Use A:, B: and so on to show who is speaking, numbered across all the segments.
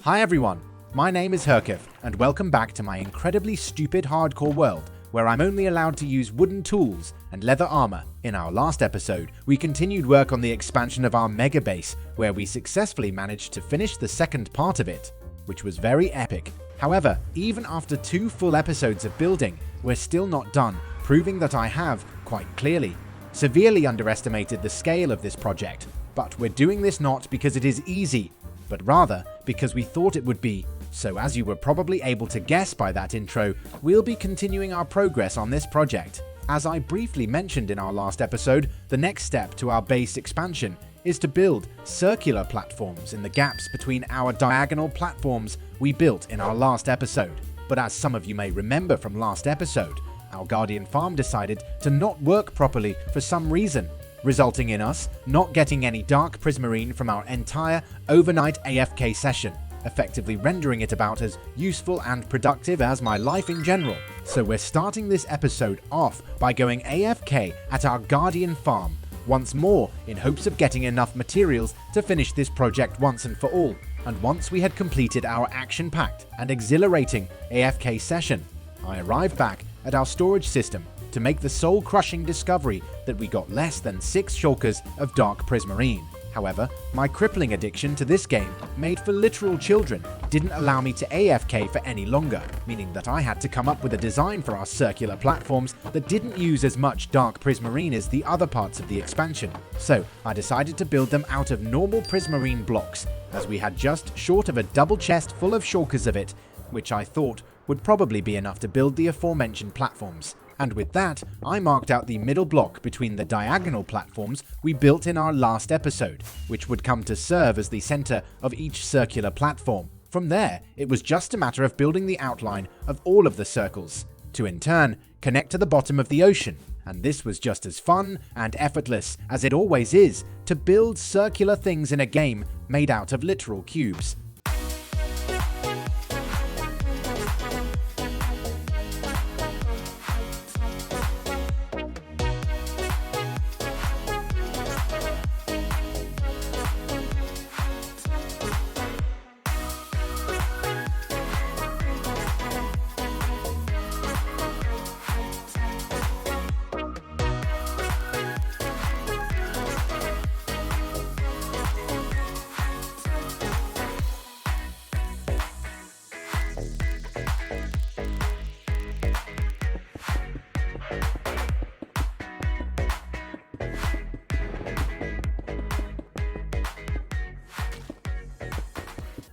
A: Hi everyone, my name is Herkeph, and welcome back to my incredibly stupid hardcore world, where I'm only allowed to use wooden tools and leather armor. In our last episode, we continued work on the expansion of our mega base, where we successfully managed to finish the second part of it, which was very epic. However, even after 2 full episodes of building, we're still not done, proving that I have, quite clearly, severely underestimated the scale of this project. But we're doing this not because it is easy, but rather because we thought it would be. So as you were probably able to guess by that intro, we'll be continuing our progress on this project. As I briefly mentioned in our last episode, the next step to our base expansion is to build circular platforms in the gaps between our diagonal platforms we built in our last episode. But as some of you may remember from last episode, our Guardian farm decided to not work properly for some reason, resulting in us not getting any dark prismarine from our entire overnight AFK session, effectively rendering it about as useful and productive as my life in general. So we're starting this episode off by going AFK at our Guardian farm once more in hopes of getting enough materials to finish this project once and for all. And once we had completed our action-packed and exhilarating AFK session, I arrived back at our storage system to make the soul-crushing discovery that we got less than 6 shulkers of dark prismarine. However, my crippling addiction to this game, made for literal children, didn't allow me to AFK for any longer, meaning that I had to come up with a design for our circular platforms that didn't use as much dark prismarine as the other parts of the expansion. So I decided to build them out of normal prismarine blocks, as we had just short of a double chest full of shulkers of it, which I thought would probably be enough to build the aforementioned platforms. And with that, I marked out the middle block between the diagonal platforms we built in our last episode, which would come to serve as the center of each circular platform. From there, it was just a matter of building the outline of all of the circles, to in turn connect to the bottom of the ocean. And this was just as fun and effortless as it always is to build circular things in a game made out of literal cubes.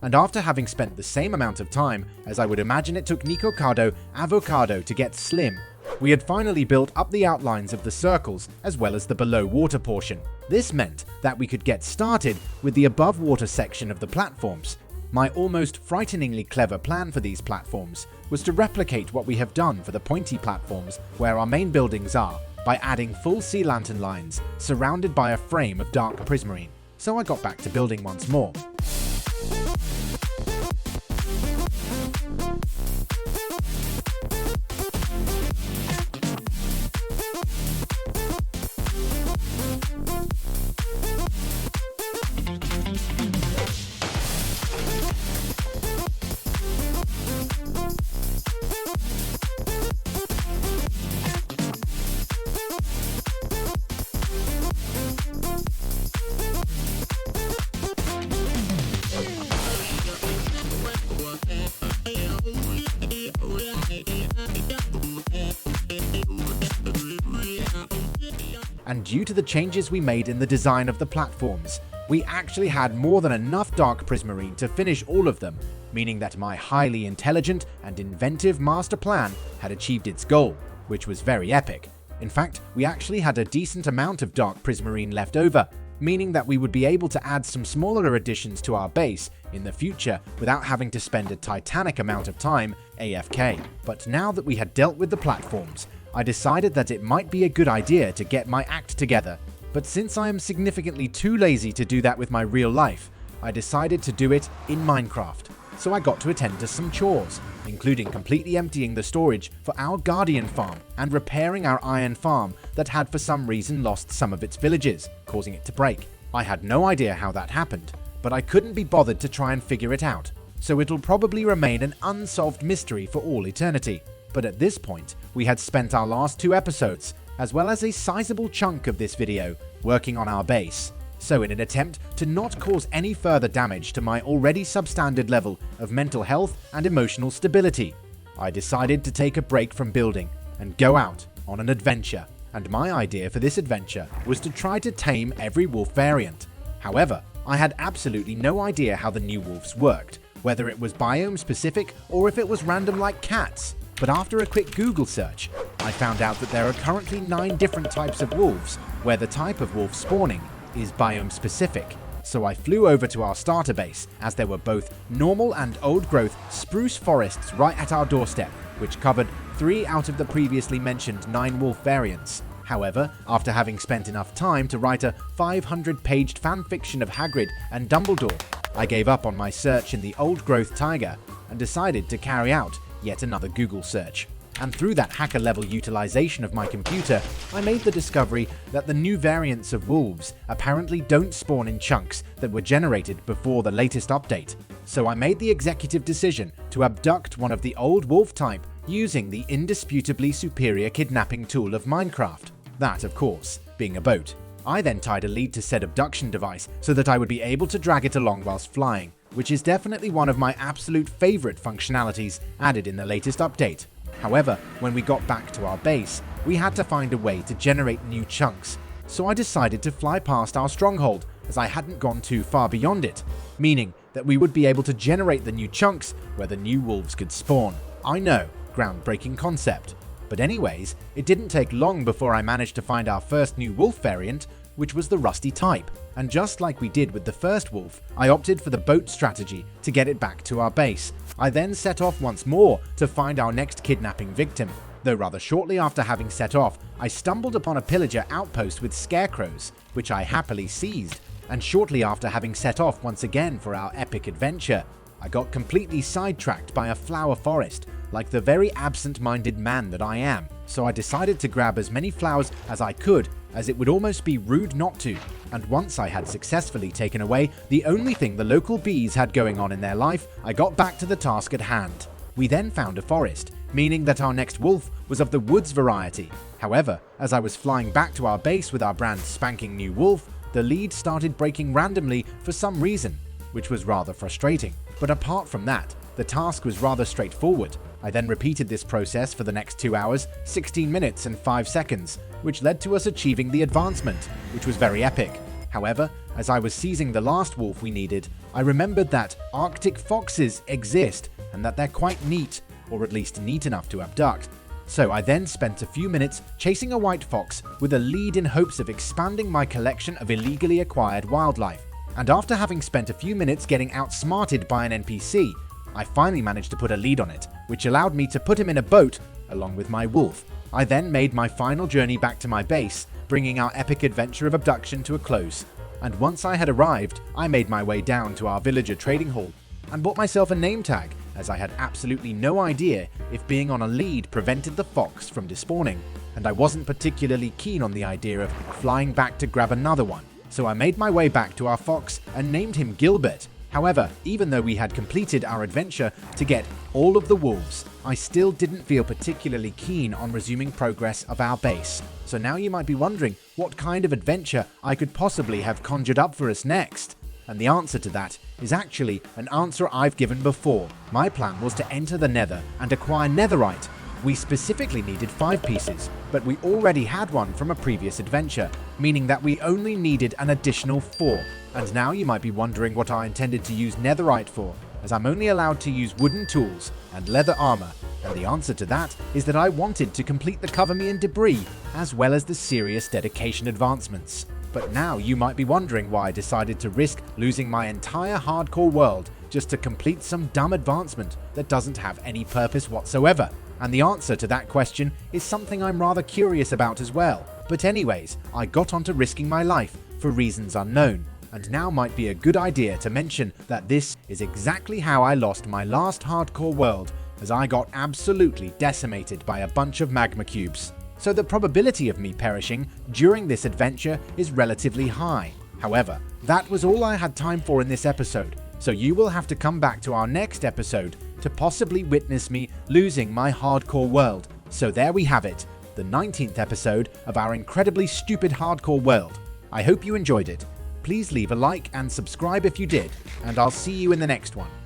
A: And after having spent the same amount of time as I would imagine it took Nikocado Avocado to get slim, we had finally built up the outlines of the circles as well as the below water portion. This meant that we could get started with the above water section of the platforms. My almost frighteningly clever plan for these platforms was to replicate what we have done for the pointy platforms where our main buildings are, by adding full sea lantern lines surrounded by a frame of dark prismarine. So I got back to building once more. And due to the changes we made in the design of the platforms, we actually had more than enough dark prismarine to finish all of them, meaning that my highly intelligent and inventive master plan had achieved its goal, which was very epic. In fact, we actually had a decent amount of dark prismarine left over, meaning that we would be able to add some smaller additions to our base in the future without having to spend a titanic amount of time AFK. But now that we had dealt with the platforms, I decided that it might be a good idea to get my act together. But since I am significantly too lazy to do that with my real life, I decided to do it in Minecraft. So I got to attend to some chores, including completely emptying the storage for our Guardian farm and repairing our iron farm that had for some reason lost some of its villages, causing it to break. I had no idea how that happened, but I couldn't be bothered to try and figure it out. so it'll probably remain an unsolved mystery for all eternity. But at this point, we had spent our last 2 episodes, as well as a sizable chunk of this video, working on our base. So in an attempt to not cause any further damage to my already substandard level of mental health and emotional stability, I decided to take a break from building and go out on an adventure. And my idea for this adventure was to try to tame every wolf variant. However, I had absolutely no idea how the new wolves worked, whether it was biome specific or if it was random like cats. But after a quick Google search, I found out that there are currently 9 different types of wolves, where the type of wolf spawning is biome specific. So I flew over to our starter base, as there were both normal and old growth spruce forests right at our doorstep, which covered 3 out of the previously mentioned 9 wolf variants. However, after having spent enough time to write a 500-paged fanfiction of Hagrid and Dumbledore, I gave up on my search in the old growth taiga and decided to carry out yet another Google search. And through that hacker-level utilization of my computer, I made the discovery that the new variants of wolves apparently don't spawn in chunks that were generated before the latest update. So I made the executive decision to abduct one of the old wolf type using the indisputably superior kidnapping tool of Minecraft. That, of course, being a boat. I then tied a lead to said abduction device so that I would be able to drag it along whilst flying, which is definitely one of my absolute favorite functionalities added in the latest update. However, when we got back to our base, we had to find a way to generate new chunks, so I decided to fly past our stronghold as I hadn't gone too far beyond it, meaning that we would be able to generate the new chunks where the new wolves could spawn. I know, groundbreaking concept. But anyways, it didn't take long before I managed to find our first new wolf variant, which was the rusty type. And just like we did with the first wolf, I opted for the boat strategy to get it back to our base. I then set off once more to find our next kidnapping victim. Though rather shortly after having set off, I stumbled upon a pillager outpost with scarecrows, which I happily seized. And shortly after having set off once again for our epic adventure, I got completely sidetracked by a flower forest, like the very absent-minded man that I am. So I decided to grab as many flowers as I could, as it would almost be rude not to. And once I had successfully taken away the only thing the local bees had going on in their life, I got back to the task at hand. We then found a forest, meaning that our next wolf was of the woods variety. However, as I was flying back to our base with our brand spanking new wolf, the lead started breaking randomly for some reason, which was rather frustrating. But apart from that, the task was rather straightforward. I then repeated this process for the next 2 hours, 16 minutes and 5 seconds, which led to us achieving the advancement, which was very epic. However, as I was seizing the last wolf we needed, I remembered that Arctic foxes exist and that they're quite neat, or at least neat enough to abduct. So I then spent a few minutes chasing a white fox with a lead in hopes of expanding my collection of illegally acquired wildlife. And after having spent a few minutes getting outsmarted by an NPC, I finally managed to put a lead on it, which allowed me to put him in a boat along with my wolf. I then made my final journey back to my base, bringing our epic adventure of abduction to a close. And once I had arrived, I made my way down to our villager trading hall and bought myself a name tag, as I had absolutely no idea if being on a lead prevented the fox from despawning, and I wasn't particularly keen on the idea of flying back to grab another one. So I made my way back to our fox and named him Gilbert. However, even though we had completed our adventure to get all of the wolves, I still didn't feel particularly keen on resuming progress of our base. So now you might be wondering what kind of adventure I could possibly have conjured up for us next. And the answer to that is actually an answer I've given before. My plan was to enter the Nether and acquire netherite. We specifically needed 5 pieces, but we already had one from a previous adventure, meaning that we only needed an additional 4. And now you might be wondering what I intended to use netherite for, as I'm only allowed to use wooden tools and leather armor, and the answer to that is that I wanted to complete the Cover Me in Debris, as well as the serious dedication advancements. But now you might be wondering why I decided to risk losing my entire hardcore world just to complete some dumb advancement that doesn't have any purpose whatsoever. And the answer to that question is something I'm rather curious about as well. But anyways, I got onto risking my life for reasons unknown. And now might be a good idea to mention that this is exactly how I lost my last hardcore world, as I got absolutely decimated by a bunch of magma cubes. So the probability of me perishing during this adventure is relatively high. However, that was all I had time for in this episode, so you will have to come back to our next episode to possibly witness me losing my hardcore world. So there we have it, the 19th episode of our incredibly stupid hardcore world. I hope you enjoyed it. Please leave a like and subscribe if you did, and I'll see you in the next one.